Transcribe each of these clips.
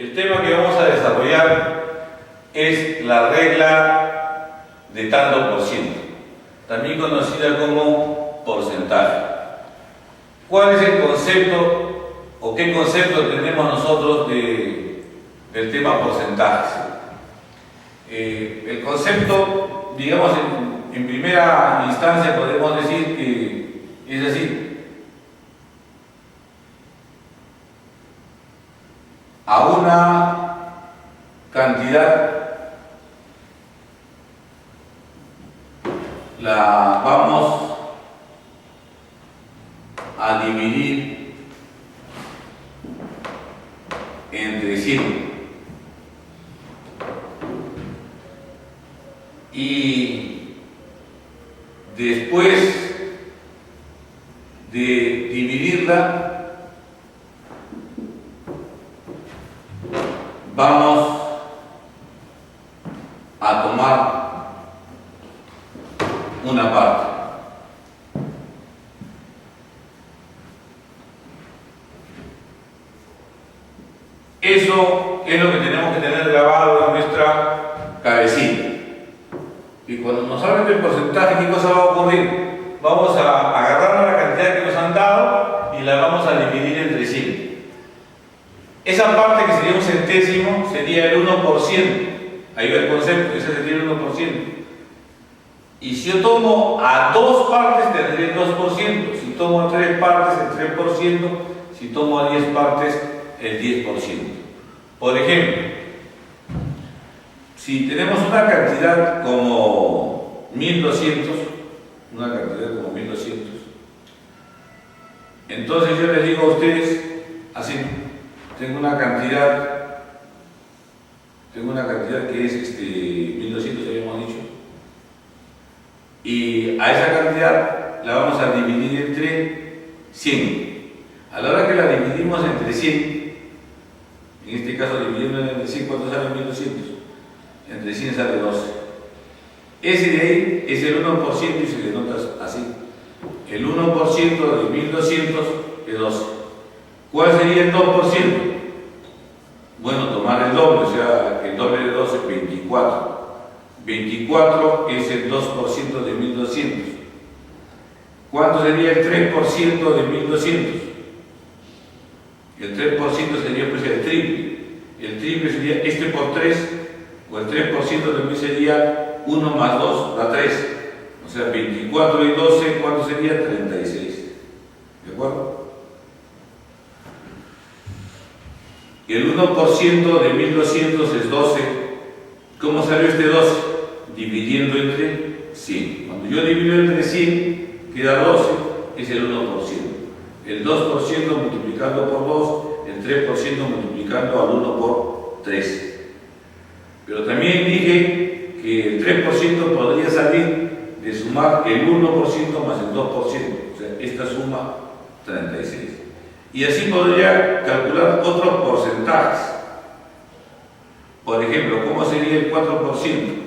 El tema que vamos a desarrollar es la regla de tanto por ciento, también conocida como porcentaje. ¿Cuál es el concepto o qué concepto tenemos nosotros del tema porcentaje? El concepto, digamos, en primera instancia podemos decir que es así. A una cantidad la vamos a dividir entre 100 y después de dividirla vamos a tomar una parte. Eso es lo que tenemos que tener grabado en nuestra cabecita. Y cuando nos hablen del porcentaje, ¿qué cosa va a ocurrir? Vamos a agarrar la cantidad que nos han dado y la vamos a dividir entre 100. Esa parte que sería un centésimo sería el 1%. Ahí va el concepto, ese sería el 1%. Y si yo tomo a 2 partes, tendré el 2%. Si tomo a 3 partes, el 3%. Si tomo a 10 partes, el 10%. Por ejemplo, si tenemos una cantidad como 1200, entonces yo les digo a ustedes, así, tengo una cantidad que es 1200, habíamos dicho, y a esa cantidad la vamos a dividir entre 100. A la hora que la dividimos entre 100, en este caso dividiendo entre 100, ¿cuánto sale 1200? Entre 100 sale 12. Ese de ahí es el 1% y se denota así. El 1% de 1200 es 12. ¿Cuál sería el 2%? Bueno, tomar el doble, o sea, el doble de 12 es 24. 24 es el 2% de 1200. ¿Cuánto sería el 3% de 1200? El 3% sería pues el triple. El triple sería este por 3, o el 3% también sería 1 más 2 da 3. O sea, 24 y 12, ¿cuánto sería? 36. ¿De acuerdo? El 1% de 1200 es 12. ¿Cómo salió este 12? Dividiendo entre 100. Cuando yo divido entre 100, queda 12, es el 1%. El 2% multiplicando por 2, el 3% multiplicando al 1 por 3. Pero también dije que el 3% podría salir de sumar el 1% más el 2%. O sea, esta suma 36. Y así podría calcular otros porcentajes. Por ejemplo, ¿cómo sería el 4%?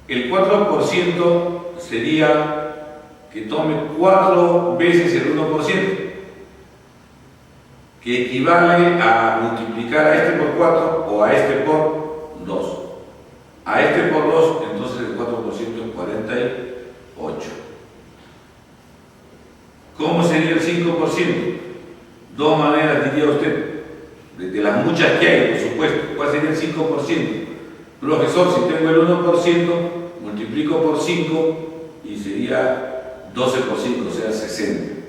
El 4% sería que tome 4 veces el 1%, que equivale a multiplicar a este por 4 o a este por 2. A este por 2, entonces el 4% es 48. ¿Cómo sería el 5%? Dos maneras, diría usted, de las muchas que hay, por supuesto. ¿Cuál sería el 5%? Profesor, si tengo el 1%, multiplico por 5 y sería 12 por 5, o sea, 60.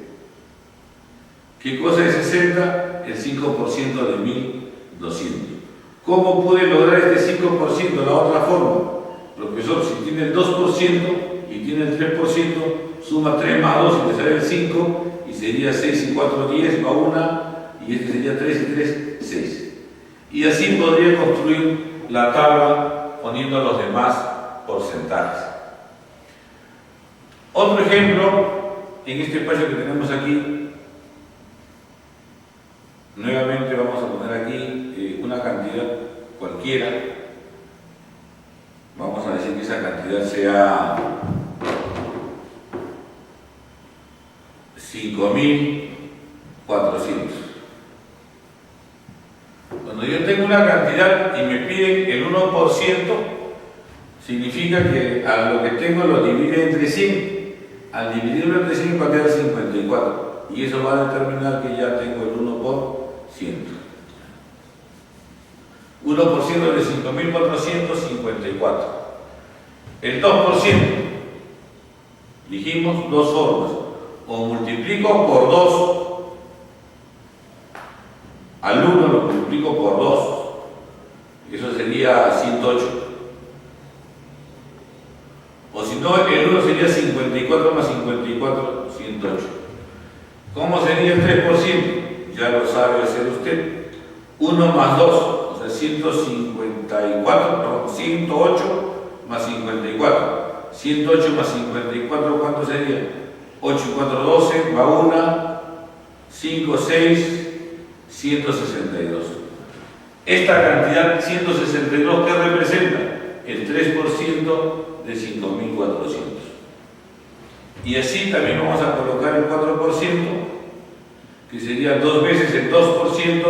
¿Qué cosa es 60? El 5% de 1200. ¿Cómo pude lograr este 5%? La otra forma. Profesor, si tiene el 2% y tiene el 3%, suma 3 más 2 y te sale el 5, y sería 6 y 4, 10, va 1, y este sería 3 y 3, 6. Y así podría construir la tabla poniendo los demás porcentajes. Otro ejemplo, en este espacio que tenemos aquí, nuevamente vamos a poner aquí una cantidad cualquiera. Vamos a decir que esa cantidad sea 5.400. tengo una cantidad y me piden el 1%, significa que a lo que tengo lo divide entre 100. Al dividirlo entre 100 va a quedar 54. Y eso va a determinar que ya tengo el 1%. 1% de 5.454. El 2%. Dijimos dos formas. O multiplico por 2. Al 1 lo multiplico por 2. Eso sería 108. O si no, el 1 sería 54 más 54, 108. ¿Cómo sería el 3%? Ya lo sabe hacer usted. 1 más 2, o sea, 154, no, 108 más 54. 108 más 54, ¿cuánto sería? 8 y 4, 12, va 1, 5, 6, 162. Esta cantidad 162, ¿qué representa? El 3% de 5.400. Y así también vamos a colocar el 4%, que sería 2 veces el 2%,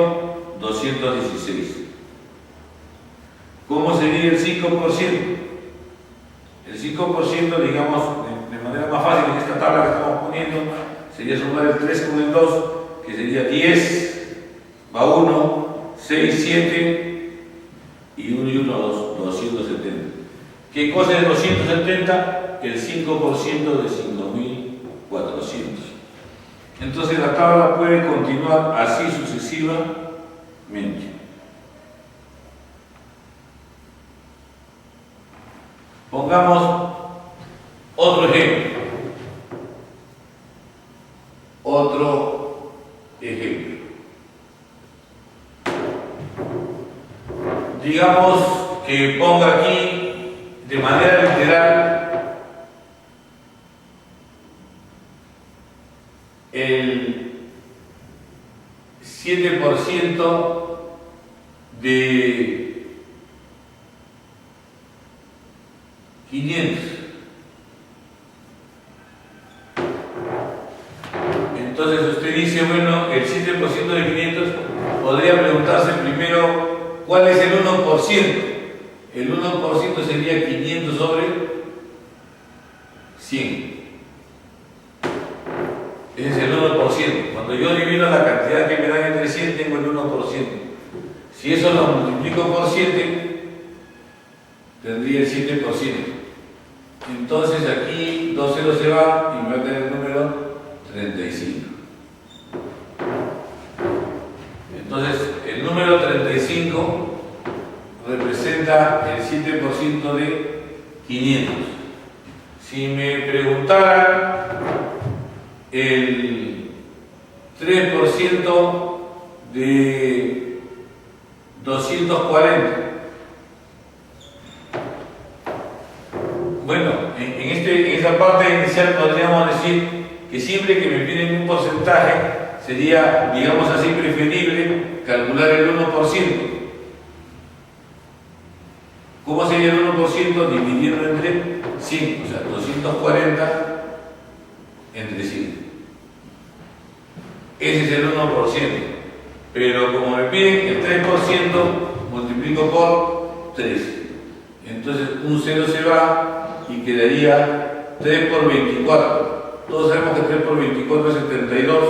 216. ¿Cómo sería el 5%? El 5%, digamos, de manera más fácil en esta tabla que estamos poniendo, sería sumar el 3 con el 2, que sería 10, va 1, 6, 7, y 1 y 1, 270. ¿Qué cosa es 270? El 5% de 5.400. Entonces la tabla puede continuar así sucesivamente. Pongamos otro ejemplo. Otro ejemplo. Digamos que ponga aquí de manera literal el 7% de 500. Entonces usted dice, bueno, el 7% de 500, podría preguntarse primero, ¿cuál es el 1%? El 1% sería 500 sobre 100. Ese es el 1%. Cuando yo divido la cantidad que me dan entre 100, tengo el 1%. Si eso lo multiplico por 7, tendría el 7%. Entonces aquí 2 ceros se va y me va a tener el número 35. Entonces el número 35 representa el 7% de 500. Si me preguntaran el 3% de 240, bueno, en esa parte inicial podríamos decir que siempre que me piden un porcentaje sería, digamos así, preferible calcular el 1%. ¿Cómo sería el 1%? Dividirlo entre 100, o sea, 240 entre 100. Ese es el 1%. Pero como me piden el 3%, multiplico por 3. Entonces un 0 se va y quedaría 3 por 24. Todos sabemos que 3 por 24 es 72.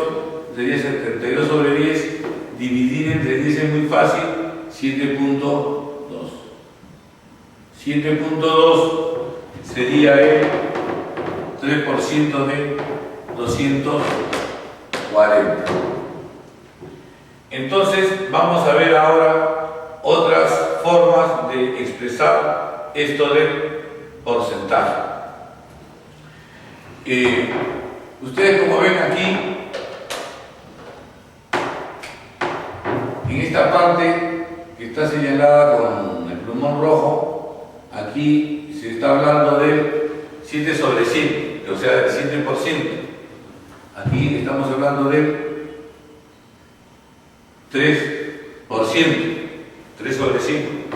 Sería 72 sobre 10. Dividir entre 10 es muy fácil. 7.2. 7.2 sería el 3% de 240. Entonces vamos a ver ahora otras formas de expresar esto del porcentaje. Ustedes, como ven aquí, en esta parte que está señalada con el plumón rojo, aquí se está hablando del 7 sobre 100, o sea, del 7%. Aquí estamos hablando del 3%, 3 sobre 100.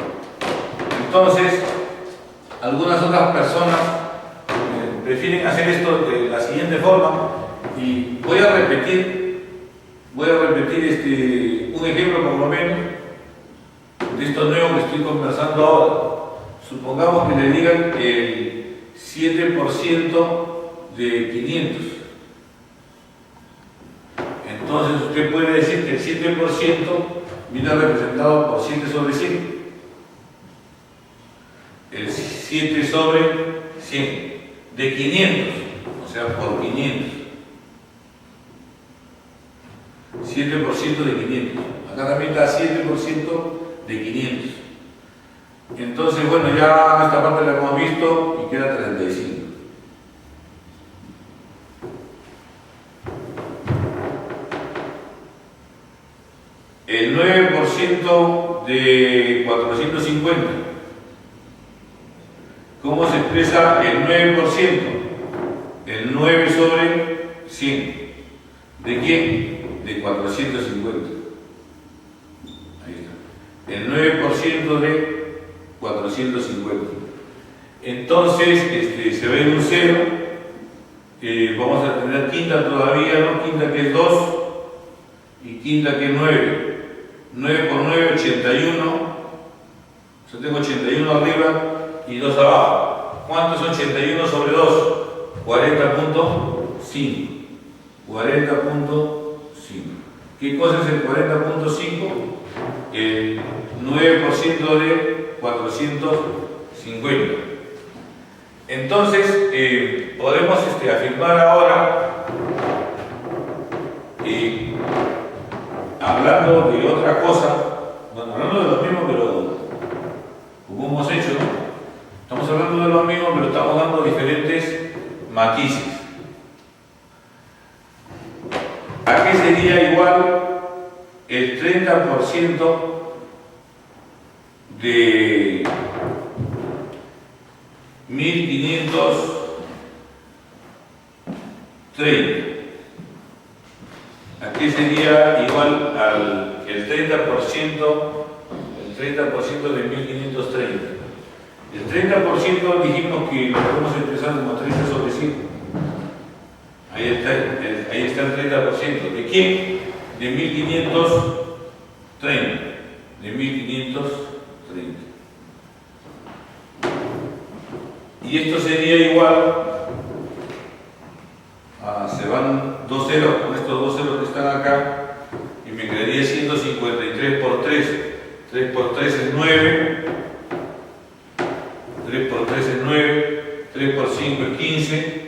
Entonces, algunas otras personas prefieren hacer esto de la siguiente forma, y voy a repetir un ejemplo por lo menos, de esto nuevo que estoy conversando ahora. Supongamos que le digan el 7% de 500. Entonces usted puede decir que el 7% viene representado por 7 sobre 100. El 7 sobre 100 de 500, o sea, por 500. 7% de 500. Acá también da 7% de 500. Entonces, bueno, ya esta parte la hemos visto y queda 35. El 9% de 450. ¿Cómo se expresa el 9%? El 9 sobre 100. ¿De quién? De 450. Ahí está. El 9% de 450. Entonces, se ve en un 0. Vamos a tener quinta todavía, ¿no? Quinta que es 2 y quinta que es 9. 9 por 9, 81. Yo tengo 81 arriba y 2 abajo. ¿Cuánto es 81 sobre 2? 40.5. 40.5. ¿Qué cosa es el 40.5? El 9% de 450. Entonces, podemos afirmar ahora, hablando de otra cosa, bueno, hablando de lo mismo, pero como hemos hecho, ¿no? Estamos hablando de lo mismo, pero estamos dando diferentes matices. ¿A qué sería igual el 30% de 1530? ¿A qué sería igual al el 30% de 1530? El 30% dijimos que lo podemos expresar como 30 sobre 100. Ahí está el 30%. ¿De quién? De 1530. De 1530. Y esto sería igual a, se van 2 ceros con estos 2 ceros que están acá, y me quedaría 153 por 3. 3 por 3 es 9. 3 por 3 es 9. 3 por 5 es 15.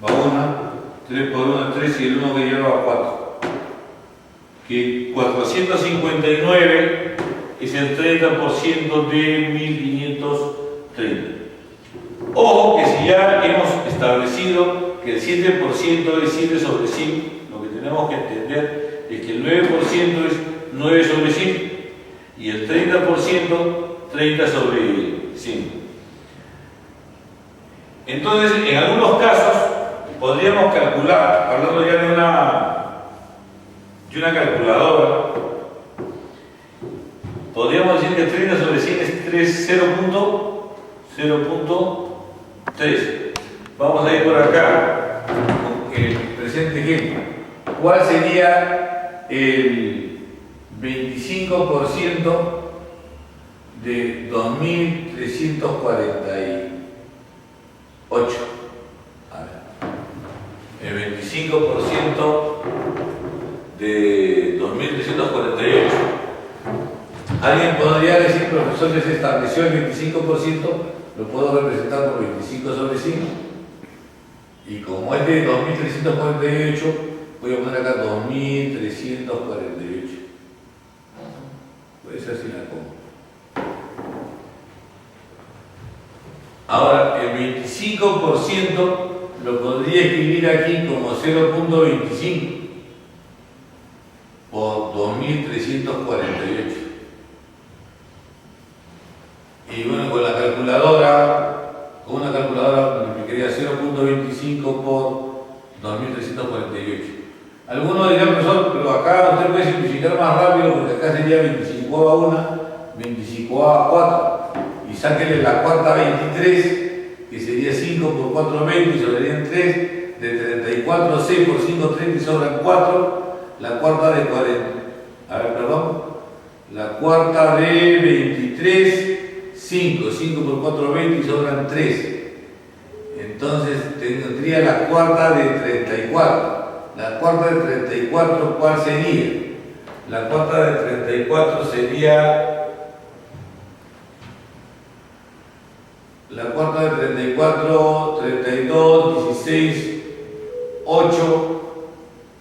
Va 1. 3 por 1 es 3 y el 1 que lleva 4. Que 459 es el 30% de 1530. Ojo que si ya hemos establecido que el 7% es 7 sobre 100, lo que tenemos que entender es que el 9% es 9 sobre 100 y el 30% 30 sobre 100. Entonces, en algunos casos, podríamos calcular, hablando ya de una calculadora, podríamos decir que 30 sobre 100 es 0.3. Vamos a ir por acá con el presente ejemplo. ¿Cuál sería el 25% de 2348? A ver. El 25% de 2348. ¿Alguien podría decir, profesor, que se estableció el 25%? Lo puedo representar por 25 sobre 100. Y como es de 2348, voy a poner acá 2348. Pues así la pongo. Ahora, el 25% lo podría escribir aquí como 0.25 por 2348. Y bueno, con una calculadora multiplicaría 0.25 por 2348. Algunos dirán, profesor, pero acá usted puede simplificar más rápido porque acá sería 25 a 1, 25 a 4. Y sáquenle la cuarta 23, que sería 5 por 4, 20, y sobrarían 3. De 34, 6 por 5, 30 y sobran 4. La cuarta de 40. A ver, perdón. La cuarta de 23, 5. 5 por 4, 20 y sobran 3. Entonces tendría la cuarta de 34. La cuarta de 34, ¿cuál sería? La cuarta de 34 sería... La cuarta de 34, 32, 16, 8,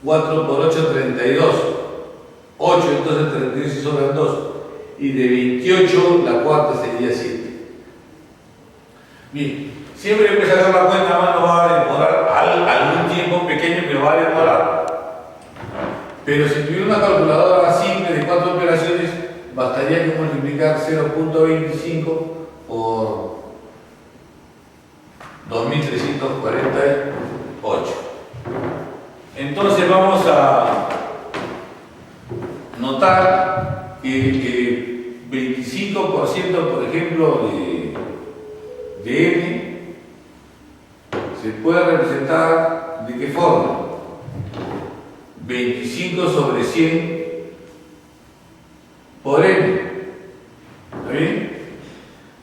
4 por 8, 32. 8, entonces 32 y sobran 2. Y de 28, la cuarta sería 7. Bien, siempre que sacar la cuenta, mano, va a demorar algún tiempo pequeño, pero va a demorar. Pero si tuviera una calculadora simple de 4 operaciones, bastaría con multiplicar 0.25 por 2348. Entonces vamos a notar que 25%, por ejemplo, de n se puede representar ¿de qué forma? 25 sobre 100 por n. ¿Está bien?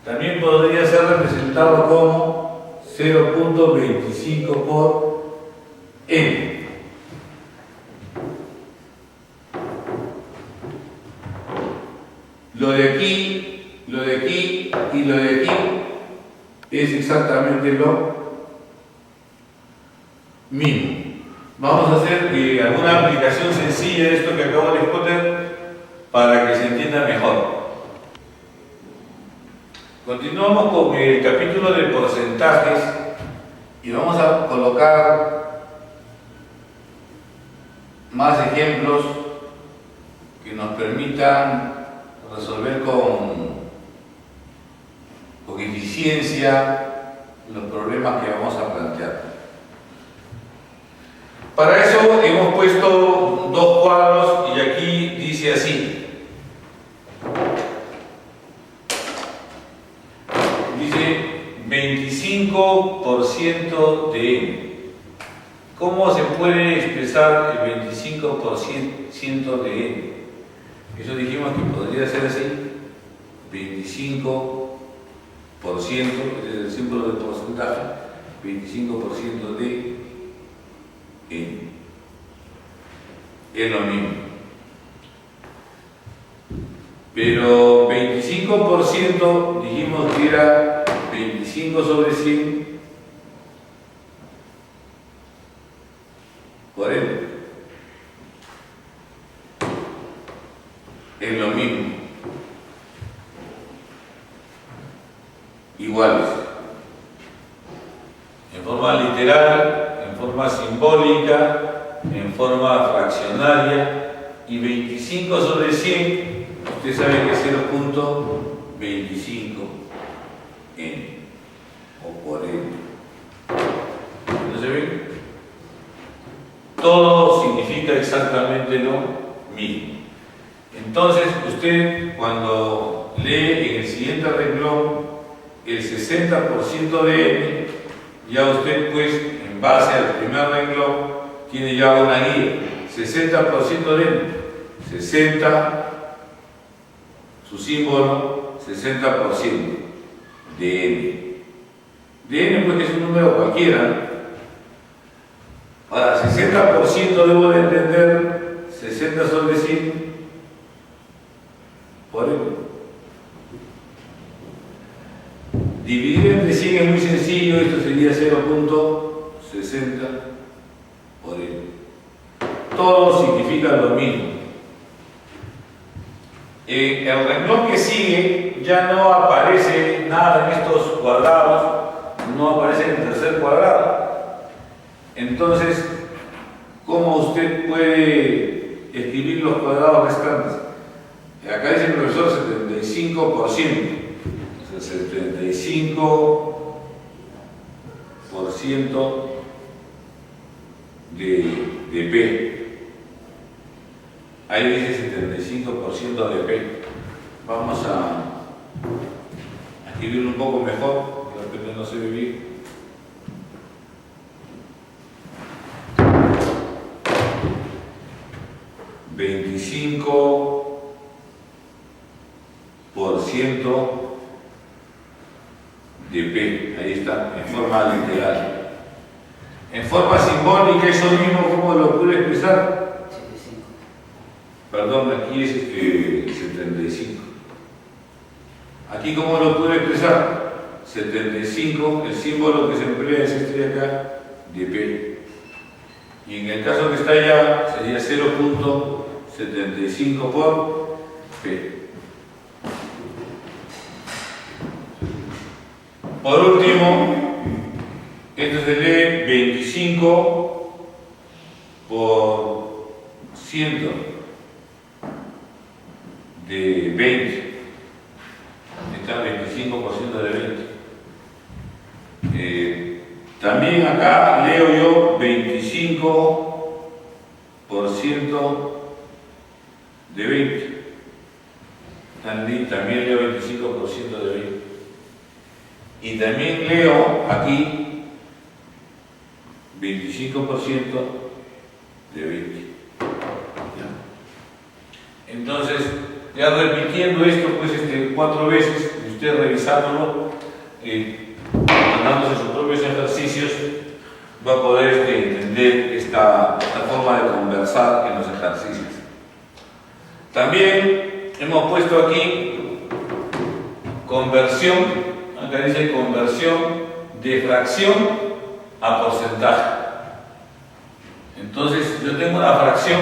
También podría ser representado como 0.25 por n. Lo de aquí y lo de aquí es exactamente lo mismo. Vamos a hacer alguna aplicación sencilla de esto que acabo de exponer para que se entienda mejor. Continuamos con el capítulo de porcentajes y vamos a colocar más ejemplos que nos permitan resolver con eficiencia los problemas que vamos a plantear. Para eso hemos puesto dos cuadros y aquí dice así. Dice 25% de n. ¿Cómo se puede expresar el 25% de n? Eso dijimos que podría ser así. 25%, ese es el símbolo de porcentaje, 25% de n. Es lo mismo. Pero 25% dijimos que era 25 sobre 100 por n. Es lo mismo. Iguales. En forma literal, en forma simbólica, en forma fraccionaria, y 25 sobre 100, usted sabe que es 0.25 n o por n. ¿No se ve? Todo significa exactamente lo mismo. Entonces, usted cuando lee en el siguiente renglón el 60% de n, ya usted pues en base al primer renglón tiene ya una guía. 60% de n, 60, su símbolo, 60% de n. De n pues que es un número cualquiera. Ahora, 60% debo de entender 60 sobre 100 por n. Dividir entre 100 es muy sencillo, esto sería 0.60 por n. Todo significa lo mismo. El renglón que sigue ya no aparece nada en estos cuadrados, no aparece en el tercer cuadrado. Entonces, ¿cómo usted puede escribir los cuadrados restantes? Acá dice el profesor 75%. O sea, 75% de P. Ahí dice 75% de P. Vamos a escribirlo un poco mejor, que la P no se ve bien. de P. Ahí está, en forma literal. En forma simbólica, eso mismo, ¿cómo lo pude expresar? 75. Perdón, aquí es 75. Aquí, ¿cómo lo pude expresar? 75, el símbolo que se emplea es este de acá, de P. Y en el caso que está allá, sería 0.75 por P. Por último, esto se lee 25 por 100 de 20. Está 25% de 20. También acá leo yo 25% de 20. También leo 25% de 20. Y también leo aquí 25% de 20. ¿Ya? Entonces, ya repitiendo esto, pues 4 veces, usted revisándolo, mandándose sus propios ejercicios, va a poder entender esta forma de conversar en los ejercicios. También hemos puesto aquí conversión. Acá dice conversión de fracción a porcentaje. Entonces, yo tengo una fracción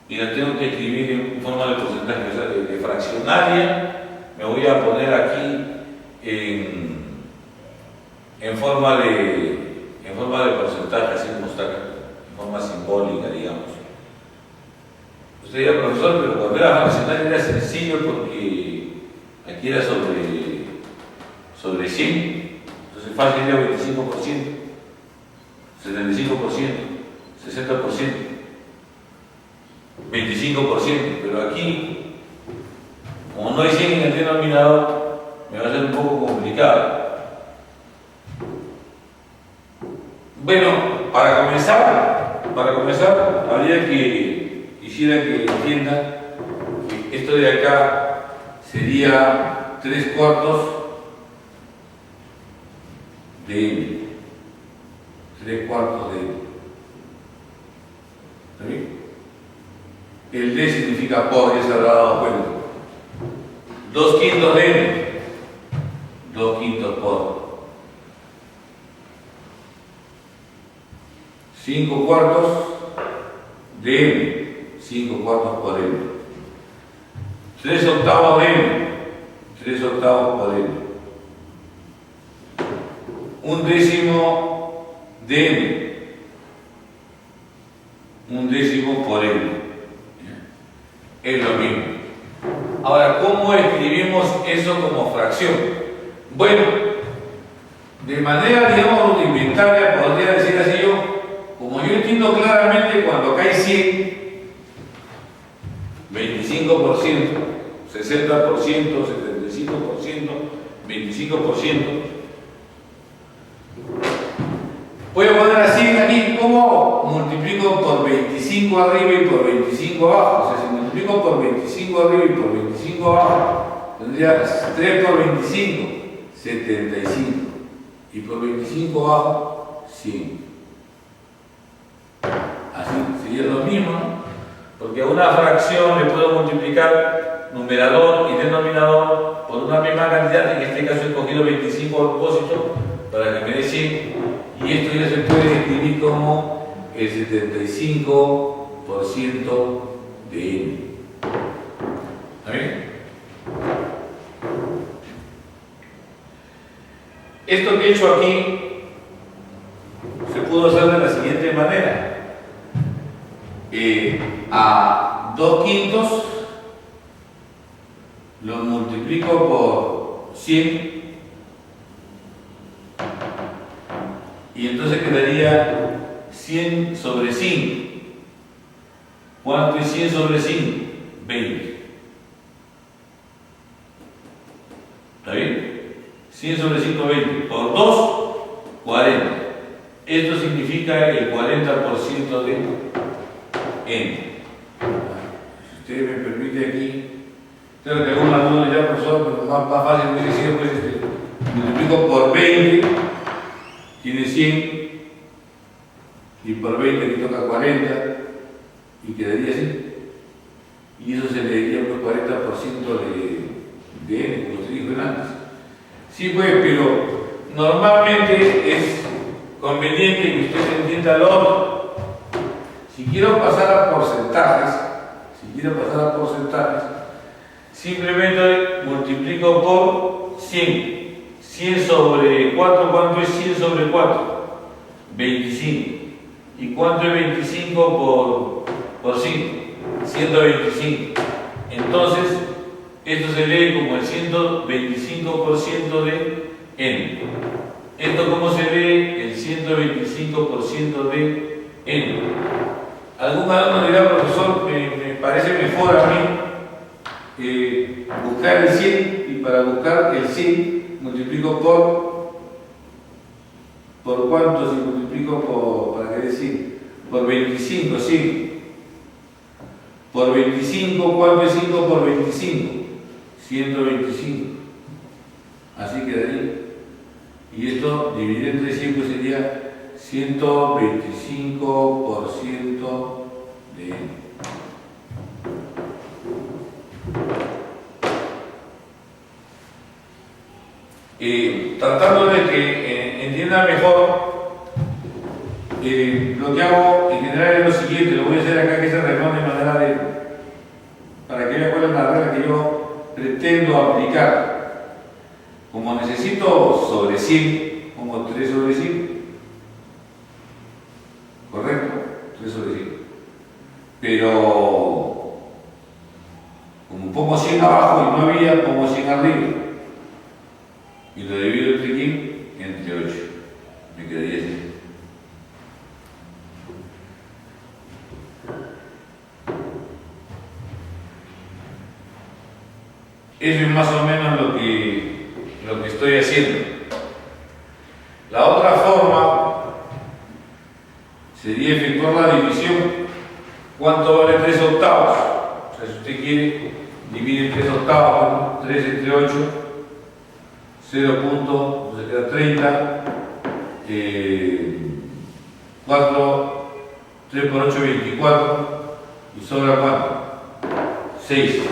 y la tengo que escribir en forma de porcentaje, o sea, de fraccionaria. Me voy a poner aquí en forma de porcentaje, así como está acá, en forma simbólica, digamos. Usted era profesor, pero cuando era fraccionario era sencillo porque aquí era sobre 100, entonces fácil era 25%, 75%, 60%, 25%, pero aquí, como no hay 100 en el denominador, me va a ser un poco complicado. Bueno, para comenzar, habría que quisiera que entienda que esto de acá sería 3/4 de n. 3/4 de n. ¿Está bien? El d significa por, ya se habrá dado cuenta. 2/5 de n. 2/5 por. 5/4 de n. 5/4 por n. 3/8 de n. 3/8 por n. 1/10 de n. 1/10 por n. Es lo mismo. Ahora, ¿cómo escribimos eso como fracción? Bueno, de manera, digamos, rudimentaria, podría decir así yo, como yo entiendo claramente cuando acá hay 100, 25%, 60%, 75%, 25%. Voy a poner así aquí, ¿cómo multiplico por 25 arriba y por 25 abajo? O sea, si multiplico por 25 arriba y por 25 abajo, tendría 3 por 25, 75. Y por 25 abajo, 100. Así sería lo mismo, ¿no? Porque a una fracción le puedo multiplicar numerador y denominador por una misma cantidad. En este caso he escogido 25 a propósito para que me dé 100. Y esto ya se puede escribir como el 75% de n. ¿Está bien? Esto que he hecho aquí se pudo hacer de la siguiente manera. A 2/5 lo multiplico por 100 y entonces quedaría 100 sobre 5. ¿Cuánto es 100 sobre 5? 20. ¿Está bien? 100 sobre 5, 20. Por 2, 40. Esto significa el 40% de n. usted me permite aquí, claro que algunos no le llaman profesor, pero más fácil me decir, pues multiplico por 20, tiene 100, y por 20 me toca 40, y quedaría así. Y eso se le daría un 40% de n, como usted dijo antes. Sí, pues, pero normalmente es conveniente que usted entienda lo otro. Si quiero pasar a porcentajes, simplemente multiplico por 100. 100 sobre 4, ¿cuánto es 100 sobre 4? 25. ¿Y cuánto es 25 por 5? 125. Entonces, esto se lee como el 125% de n. ¿Esto cómo se lee? El 125% de n. Algún alumno dirá, profesor, me parece mejor a mí buscar el 100, y para buscar el 100 multiplico ¿por cuánto? Si multiplico ¿para qué decir? Por 25, sí. Por 25, ¿cuánto es 5 por 25? 125. Así quedaría. Y esto dividido entre 5 sería 125% de n. Tratando de que entiendan mejor, lo que hago en general es lo siguiente, lo voy a hacer acá, que es el renglón de manera para que vean cuál es la regla que yo pretendo aplicar. Como necesito sobre 100, pongo 3 sobre 100, ¿correcto? 3 sobre 100. Pero como pongo 100 abajo y no había, pongo 100 arriba. Y lo divido entre quién? Entre 8. Me quedaría así. Eso es más o menos lo que estoy haciendo. La otra forma sería efectuar la división. ¿Cuánto vale 3 octavos? O sea, si usted quiere dividir 3 octavos, ¿no? 3 entre 8, 0. Se queda 30. 3 por 8, 24. ¿Y sobra cuánto? 6.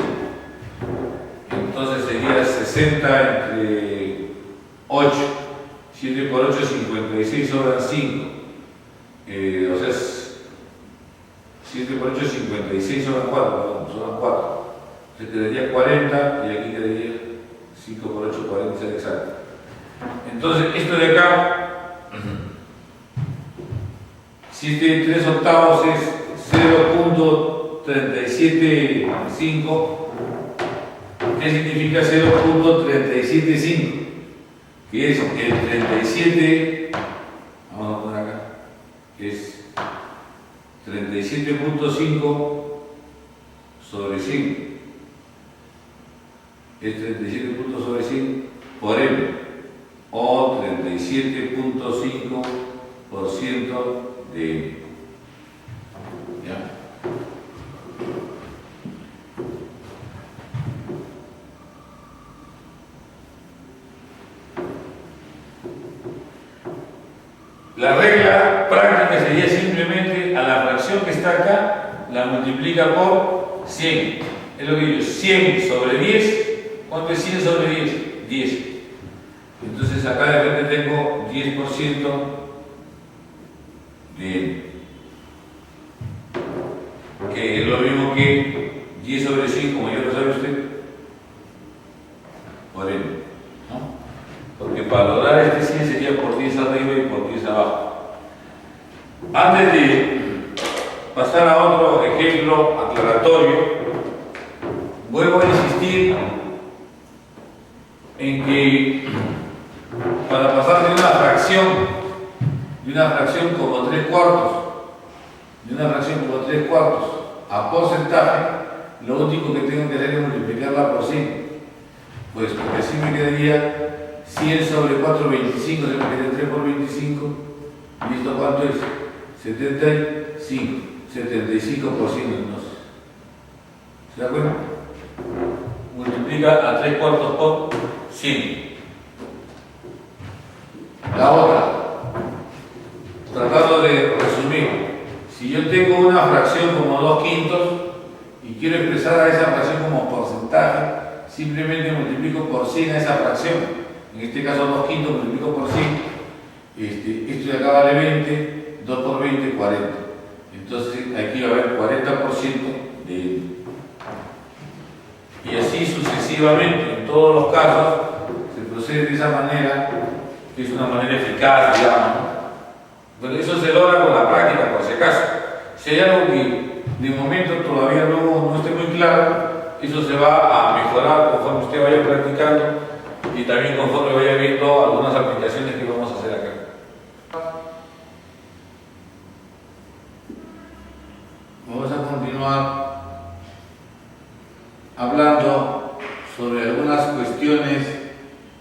Entonces sería 60 entre 8. 7 por 8, 56, sobran 5. O sea, 7 por 8, 56, sobran 4, perdón, sobran 4. Se quedaría 40 y aquí quedaría 5 por 8, 40, ser exacto. Entonces, esto de acá, si este 3 octavos es 0.375, ¿qué significa 0.375? Que es el 37, vamos a poner acá, que es 37.5 sobre 100. Es 37 puntos sobre 100 por m, o 37.5% de m. ¿Ya? La regla práctica sería simplemente a la fracción que está acá, la multiplica por 100. Es lo que digo, 100 sobre 10. ¿Cuánto es 100 sobre 10? 10. Entonces acá de repente tengo 10% de n, que es lo mismo que 10 sobre 100, como ya lo sabe usted, por n, ¿no? Porque para lograr este 100 sería por 10 arriba y por 10 abajo. Antes de pasar a otro ejemplo aclaratorio, vuelvo a insistir en que para pasar de una fracción como 3/4 a porcentaje, lo único que tengo que hacer es multiplicarla por 100. Pues porque así me quedaría 100 sobre 4, 25, se me queda 3 por 25. ¿Listo? ¿Cuánto es? 75. 75% entonces. ¿Se da cuenta? Multiplica a 3/4 por 100. La otra, tratando de resumir, si yo tengo una fracción como 2/5 y quiero expresar a esa fracción como porcentaje, simplemente multiplico por 100 a esa fracción. En este caso 2/5 multiplico por 100, esto de acá vale 20, 2 por 20, 40. Entonces aquí va a haber 40% de N. Y así sucesivamente, en todos los casos, se procede de esa manera, que es una manera eficaz, digamos. Pero eso se logra con la práctica, por si acaso. Si hay algo que de momento todavía no esté muy claro, eso se va a mejorar conforme usted vaya practicando y también conforme vaya viendo algunas aplicaciones que vamos a hacer acá. Vamos a continuar hablando sobre algunas cuestiones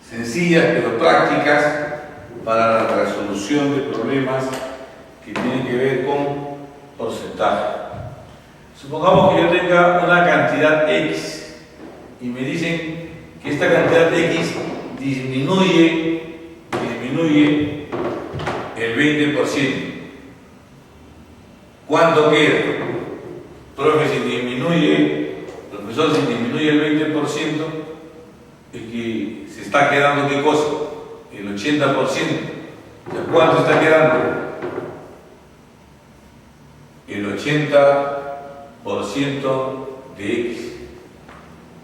sencillas pero prácticas para la resolución de problemas que tienen que ver con porcentaje. Supongamos que yo tenga una cantidad X y me dicen que esta cantidad X disminuye el 20%. ¿Cuánto queda? Profe, si disminuye, profesor, si disminuye el 20%, es que se está quedando ¿qué cosa? El 80%. ¿Cuánto está quedando? El 80% de X,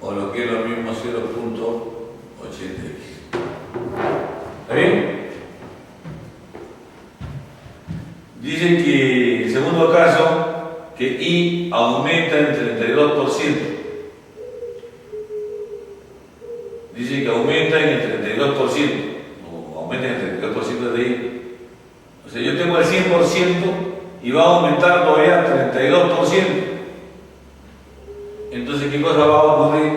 o lo que es lo mismo 0.80X. ¿Está bien? Dice que, en segundo caso, que Y aumenta en 32%. Dice que aumenta en el 32%, o aumenta en el 32% de Y. O sea, yo tengo el 100% y va a aumentar todavía al 32%. Entonces, ¿qué cosa va a ocurrir?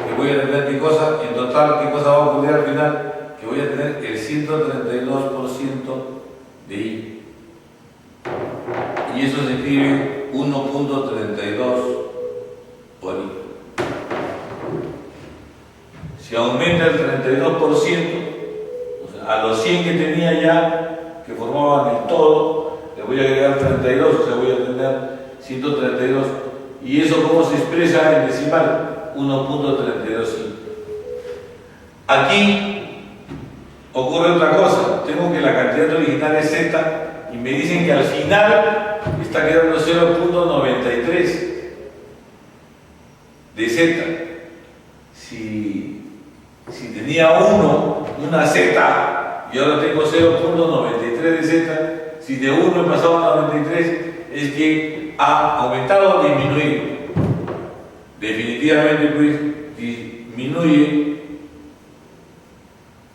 Que voy a tener, ¿qué cosa? En total, ¿qué cosa va a ocurrir al final? Que voy a tener el 132% de Y. Y eso se escribe 1.32 por I. Si aumenta el 32%, o sea, a los 100 que tenía ya, que formaban el todo, le voy a agregar 32, o sea, voy a tener 132. ¿Y eso cómo se expresa en decimal? 1.32i. Aquí ocurre otra cosa. Tengo que la cantidad original es z y me dicen que al final está quedando 0.93 de z. Si tenía una z y ahora tengo 0.93 de z, si de 1 he pasado a 93, es que ha aumentado o disminuido. Definitivamente, pues, disminuye.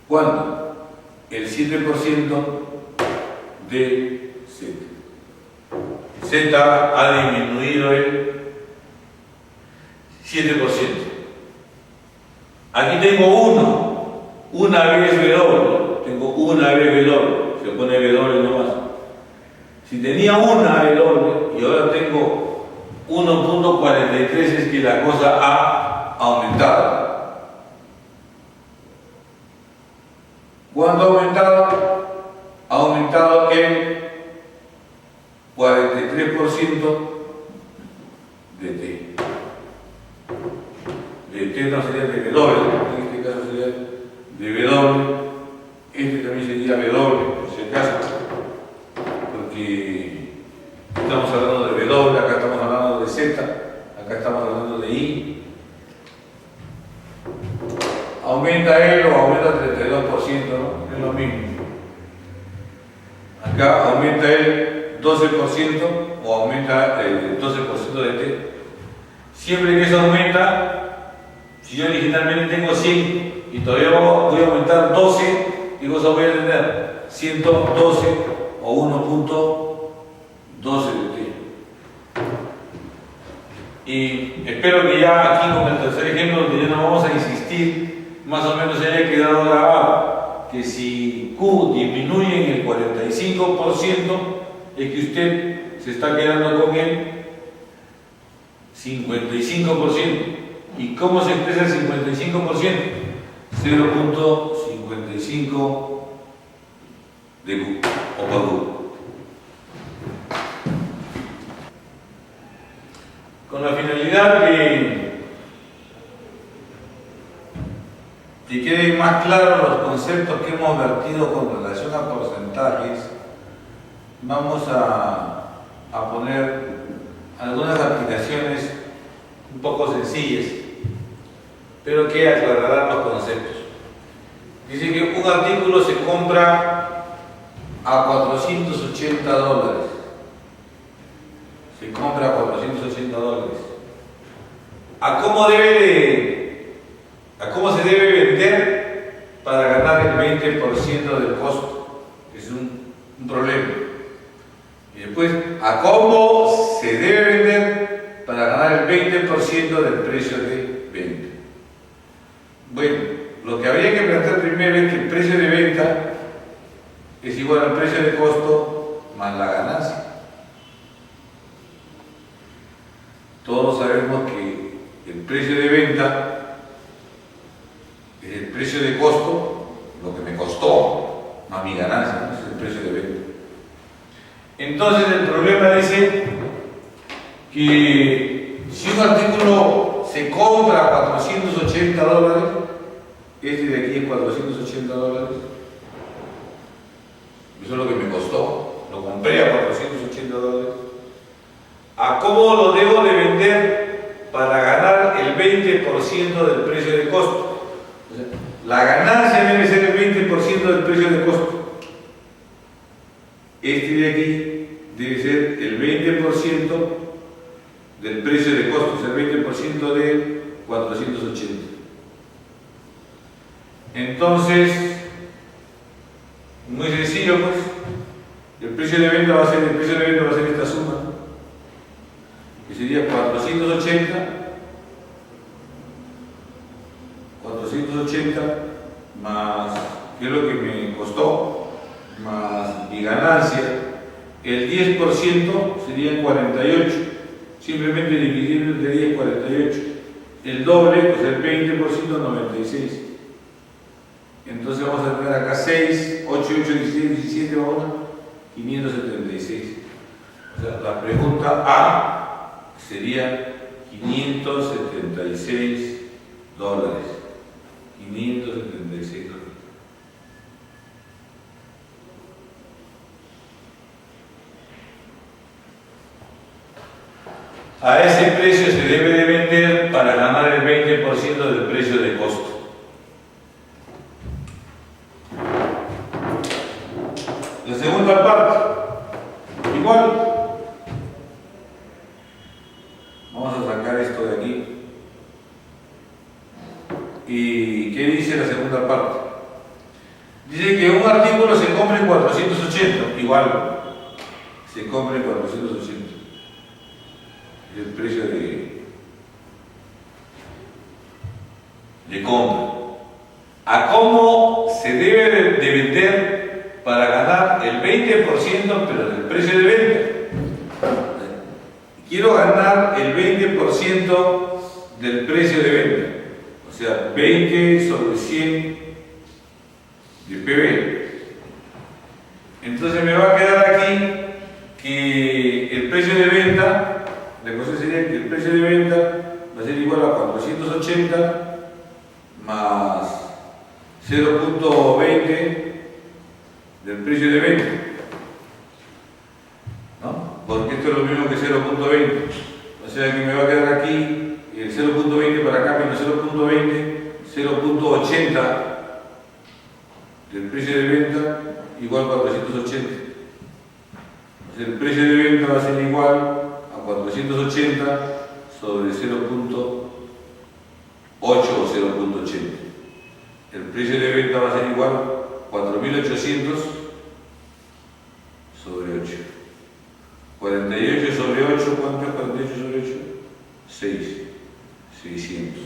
¿Cuánto? El 7% de z. Z ha disminuido el 7%. Aquí tengo una vez W. Tengo una vez W. Se pone W nomás. Si tenía una W y ahora tengo 1.43, es que la cosa ha aumentado. ¿Cuánto ha aumentado? Ha aumentado el 43% de T. De T no sería de W, en este caso sería de W. Este también sería W, por si acaso. Porque estamos hablando de W, acá estamos hablando de Z, acá estamos hablando de I. Aumenta él o aumenta el 32%, ¿no? Es lo mismo. Acá aumenta el 12% o aumenta el 12% de T. Siempre que eso aumenta, si yo originalmente tengo 100 y todavía voy a aumentar 12, ¿qué cosa voy a tener? 112 o 1.12 de T. Y espero que ya aquí con el tercer ejemplo, donde ya no vamos a insistir, más o menos se haya quedado grabado que si Q disminuye en el 45%, es que usted se está quedando con el 55%. ¿Y cómo se expresa el 55%? 0.55 de Q o por Q. Con la finalidad que queden más claros los conceptos que hemos vertido con relación a porcentajes, vamos a poner algunas aplicaciones un poco sencillas, pero que aclararán los conceptos. Dice que un artículo se compra a $480. Se compra a $480. ¿A cómo se debe vender para ganar el 20% del costo? Es un problema. Y después, ¿a cómo se debe vender para ganar el 20% del precio de venta? Bueno, lo que habría que plantear primero es que el precio de venta es igual al precio de costo más la ganancia. Todos sabemos que el precio de venta es el precio de costo, lo que me costó, más mi ganancia, ¿no? Es el precio de venta. Entonces el problema dice que si un artículo se compra a $480, este de aquí es $480, eso es lo que me costó, lo compré a $480. ¿A cómo lo debo de vender para ganar el 20% del precio de costo? O sea, la ganancia debe ser el 20% del precio de costo. Este de aquí debe ser el 20% del precio de costo, o sea, el 20% de 480. Entonces, muy sencillo, pues, el precio de venta va a ser esta suma, que sería 480 más, ¿qué es lo que me costó? Más mi ganancia, el 10% serían 48, simplemente dividiendo entre 10, 48, el doble, pues el 20%, 96. Entonces vamos a tener acá 6, 8, 8, 16, 17, vamos a 576. O sea, la pregunta A sería $576. 576 dólares. A ese precio se debe de vender para ganar el 20% del precio de costo. La segunda parte, igual. Vamos a sacar esto de aquí. ¿Y qué dice la segunda parte? Dice que un artículo se compra en 480, igual. Se compra en 480. El precio de compra. ¿A cómo se debe de vender para ganar el 20% pero del precio de venta? Quiero ganar el 20% del precio de venta, o sea, 20 sobre 100 de PB. Entonces me va a quedar aquí que el precio de venta, la cosa sería que el precio de venta va a ser igual a 480 más 0.20 del precio de venta, ¿no? Porque esto es lo mismo que 0.20, o sea que me va a quedar aquí el 0.20 para acá menos 0.20, 0.80 del precio de venta igual a 480. O sea, el precio de venta va a ser igual a 480 sobre 0.8 o 0.80. El precio de venta va a ser igual a 4.800 sobre 8. 48 sobre 8, ¿cuánto es 48 sobre 8? 6. 600.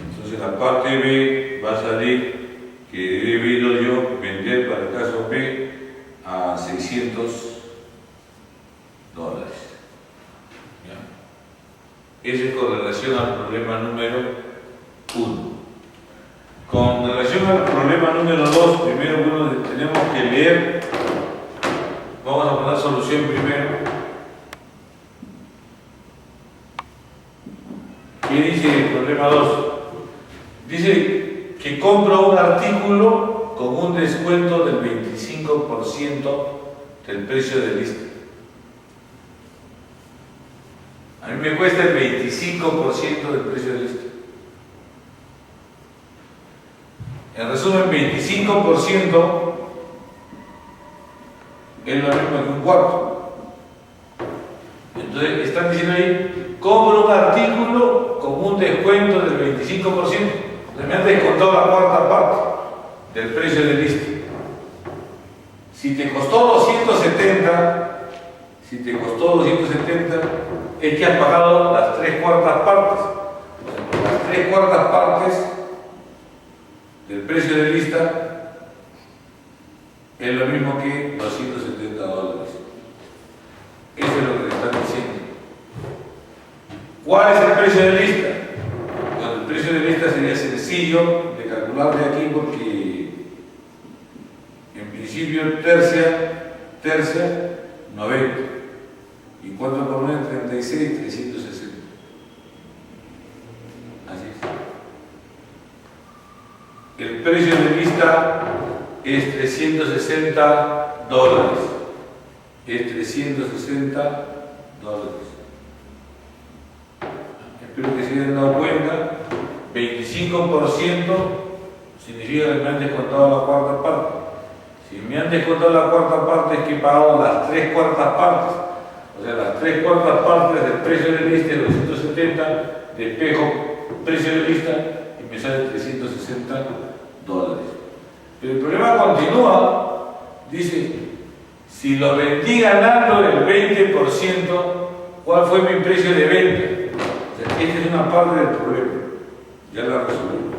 Entonces la parte B va a salir que he debido yo vender para el caso B a $600. ¿Ya? Ese es con relación al problema número 1. Con relación al problema número 2, primero tenemos que leer. Vamos a poner solución primero. ¿Qué dice el problema 2? Dice que compro un artículo con un descuento del 25% del precio de lista. A mí me cuesta el 25% del precio de lista. En resumen, 25% es lo mismo que un cuarto. Entonces, están diciendo ahí, compro un artículo con un descuento del 25%. Me han descontado la cuarta parte del precio de lista. Si te costó 270, es que has pagado las 3/4 partes. Las 3/4 partes del precio de lista es lo mismo que $270. Eso es lo que le están diciendo. ¿Cuál es el precio de lista? Bueno, el precio de lista sería sencillo de calcular de aquí porque en principio tercia 90. ¿Y cuánto por 9? 36, 360. Así es. El precio de lista es $360. Es $360. Espero que se hayan dado cuenta. 25% significa que me han descontado la cuarta parte. Si me han descontado la cuarta parte es que he pagado las 3/4 partes. O sea, las 3/4 partes del precio de lista de 270, despejo precio de lista y me sale $360. Pero el problema continúa, dice, si lo vendí ganando el 20%, ¿cuál fue mi precio de venta? O sea, esta es una parte del problema. Ya la resolvimos.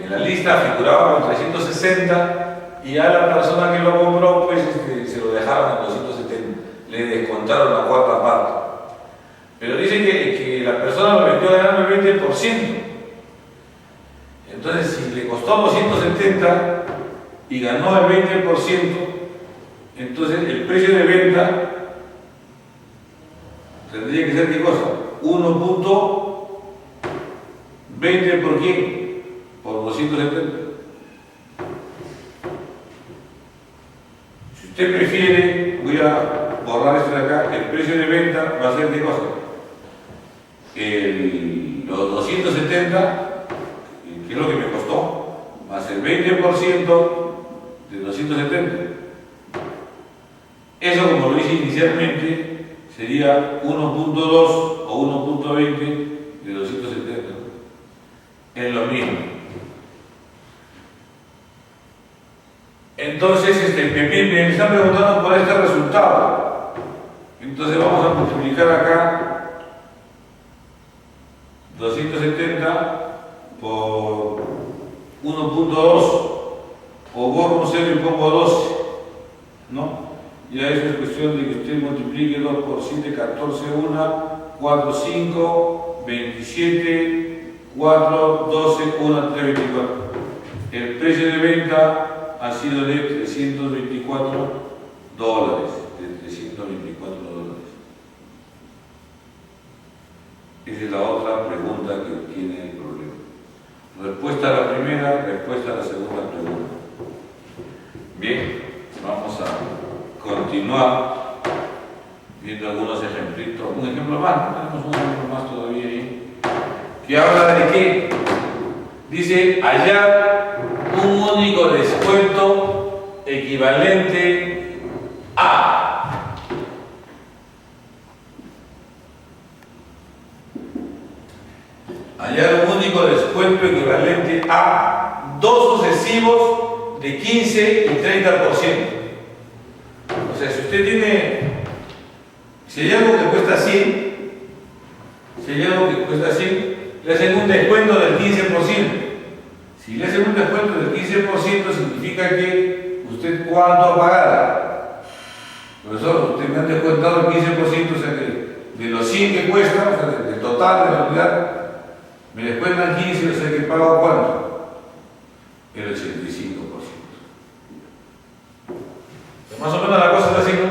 En la lista figuraba con 360 y a la persona que lo compró, pues se lo dejaron en 270. Le descontaron la cuarta parte. Pero dice que la persona lo vendió ganando el 20%. Entonces, si le costó 270 y ganó el 20%, entonces el precio de venta tendría que ser ¿qué cosa? 1.20 por quién? Por 270. Si usted prefiere, voy a borrar esto de acá, el precio de venta va a ser ¿qué cosa? Los 270, que es lo que me costó, más el 20% de 270. Eso, como lo hice inicialmente, sería 1.2 o 1.20 de 270. Es lo mismo. Entonces, me están preguntando por este resultado. Entonces vamos a multiplicar acá 270 por 1.2, o borro un 0 y pongo 12, ¿no? Ya eso es cuestión de que usted multiplique 2 por 7, 14, 1, 4, 5, 27, 4, 12, 1, 3, 24. El precio de venta ha sido de $324. De $324. Esa es la otra pregunta que tiene el problema. Respuesta a la primera, respuesta a la segunda pregunta. Bien, vamos a continuar viendo algunos ejemplitos. Un ejemplo más, tenemos un ejemplo más todavía ahí. ¿Que habla de qué? Dice, hallar un único descuento equivalente a hallar un único descuento equivalente a dos sucesivos de 15 y 30%. O sea, si usted tiene, si hay algo que cuesta 100, le hacen un descuento del 15%. Si le hacen un descuento del 15%, significa que usted ¿cuánto pagará? Profesor, usted me ha descontado el 15%, o sea que de los 100 que cuesta, o sea, del total de la unidad, me descuentan 15, o sea que pago ¿cuánto? El 85%. Más o menos la cosa es así, ¿no?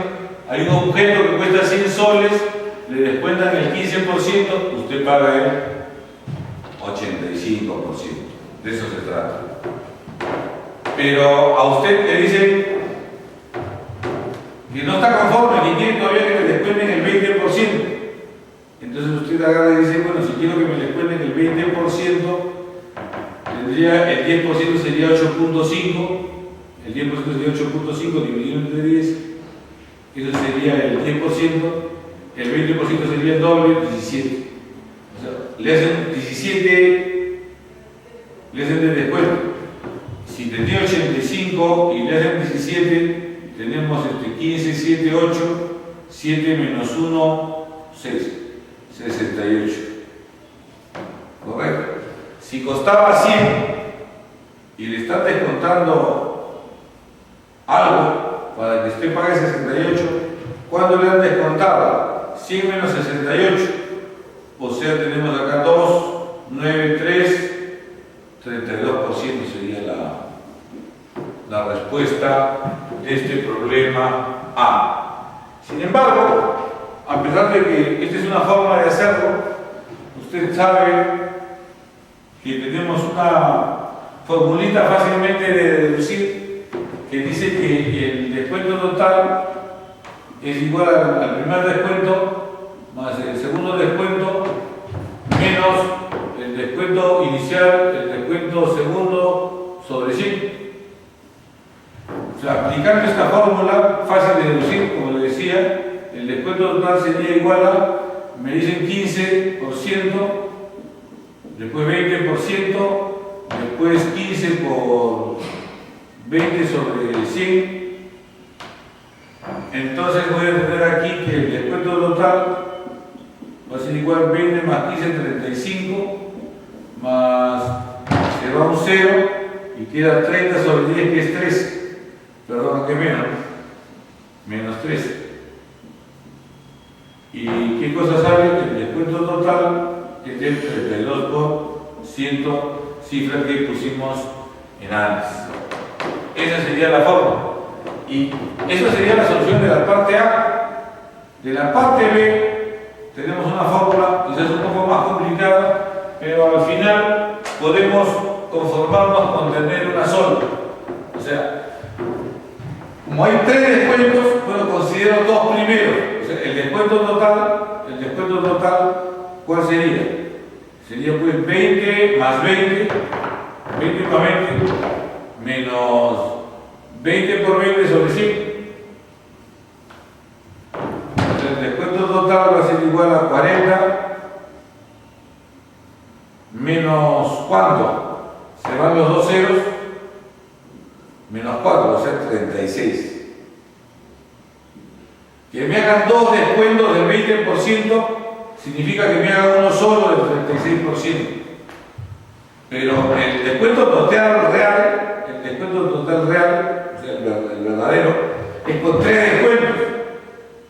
Hay un objeto que cuesta 100 soles, le descuentan el 15%, usted paga el 85%. De eso se trata. Pero a usted le dicen que no está conforme, que quiere todavía que le descuenten el 20%. Entonces usted agarra y dice, bueno, si quiero que me descuenten el 20%, tendría el 10% sería 8.5, el 10% sería 8.5 dividido entre 10, eso sería el 10%, el 20% sería el doble, 17. O sea, le hacen 17, le hacen de descuento. Si tenía 85 y le hacen 17, tenemos 15, 7, 8, 7 menos 1, 6, 68. Correcto. Si costaba 100 y le están descontando algo para que usted pague 68, ¿cuánto le han descontado? 100 menos 68. O sea, tenemos acá 2, 9, 3, 32% sería la respuesta de este problema A. Sin embargo, a pesar de que esta es una forma de hacerlo, usted sabe que tenemos una formulita fácilmente de deducir que dice que el descuento total es igual al primer descuento más el segundo descuento menos el descuento inicial, el descuento segundo sobre 100. O sea, aplicando esta fórmula fácil de deducir, como le decía, el descuento total sería igual a, me dicen 15%, después 20%, después 15 por 20 sobre 100. Entonces voy a tener aquí que el descuento total va a ser igual 20 más 15, 35, más se va un 0 y queda 30 sobre 10 que es 3. Perdón, que menos 3. ¿Y qué cosa sale? El descuento total es del 32%, cifra que pusimos en antes. Esa sería la forma. Y esa sería la solución de la parte A. De la parte B tenemos una fórmula, quizás un poco más complicada, pero al final podemos conformarnos con tener una sola. O sea, como hay 3 descuentos, bueno, considero 2 primeros. O sea, el descuento total, ¿cuál sería? Sería pues 20 más 20, 20 más 20, menos 20 por 20 sobre 100. El descuento total va a ser igual a 40 menos ¿cuánto? Se van los dos ceros, menos 4, o sea 36. Que me hagan 2 descuentos del 20% significa que me hagan uno solo del 36%. Pero el descuento total real, o sea, el verdadero, es con 3 descuentos.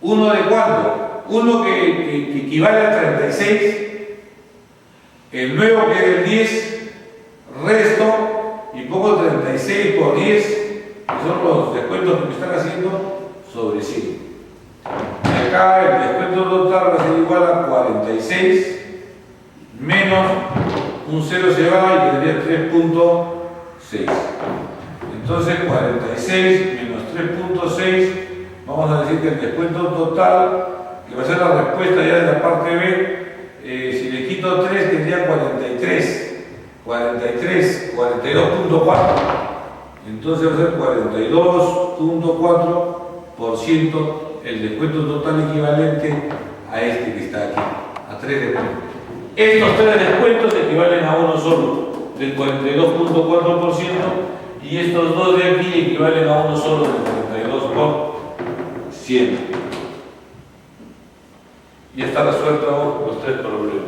¿Uno de cuánto? Uno que equivale a 36, el nuevo que es el 10, resto, y pongo 36 por 10, que son los descuentos que me están haciendo, sobre 100. Y acá el descuento total va a ser igual a 46, menos un 0 se va y tendría 3.6. Entonces 46 menos 3.6, vamos a decir que el descuento total, que va a ser la respuesta ya de la parte B, si le quito 3 tendría 43, 42.4. Entonces va a ser 42.4% el descuento total equivalente a este que está aquí, a 3 descuentos. Estos 3 descuentos equivalen a uno solo, del 42.4%, y estos 2 de aquí equivalen a uno solo, del 32%. Y está resuelto los 3 problemas.